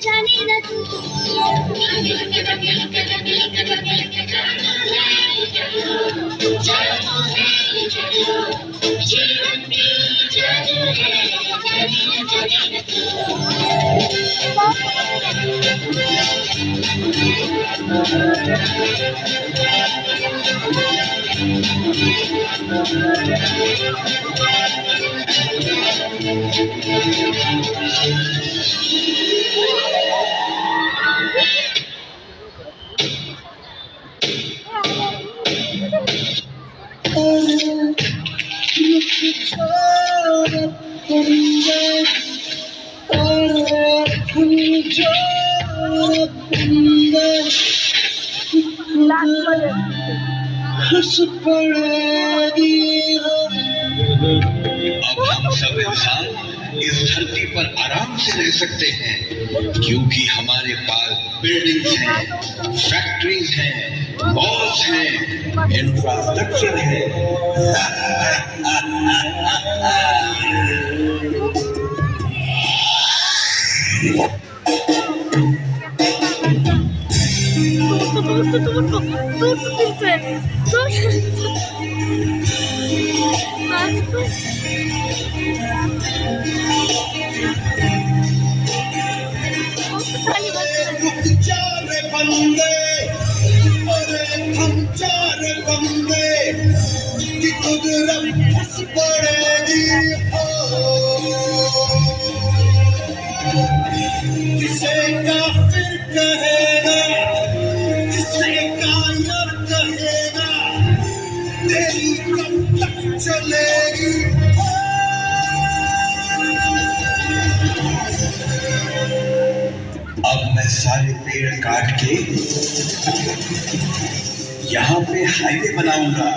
जाने न तू जीवन की जादू है जाने न अब हम सब इंसान इस धरती पर आराम से रह सकते हैं क्योंकि हमारे पास बिल्डिंग्स हैं, फैक्ट्रीज हैं, मॉल्स हैं, इंफ्रास्ट्रक्चर है। रुक जा रे बंदे, अरे थम जा रे बंदे, कि कुदरत फंस पड़ेगी किसे काफिर कहेगा, किसे कायर कहेगा, तेरी कब तक चलेगी। अब मैं सारे पेड़ काट के यहाँ पे हाईवे बनाऊंगा।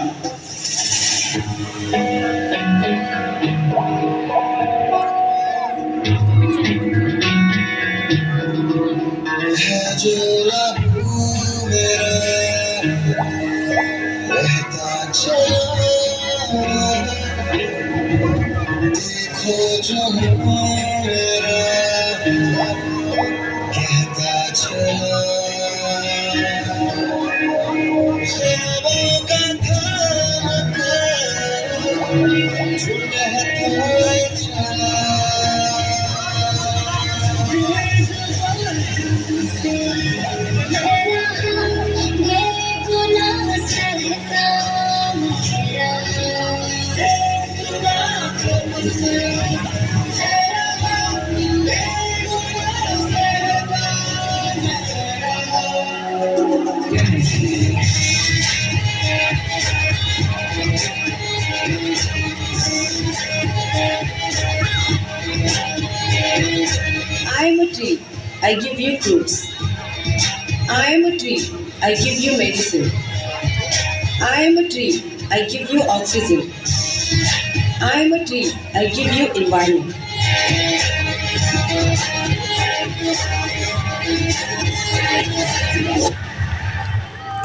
है जो लहू मेरा बहता चला, देखो जो मेरा कहता चला, ख्वाबों का थाम कर जो बहता चला। I am a tree, I give you fruits. I am a tree, I give you medicine. I am a tree, I give you oxygen. I am a tree, I give you environment.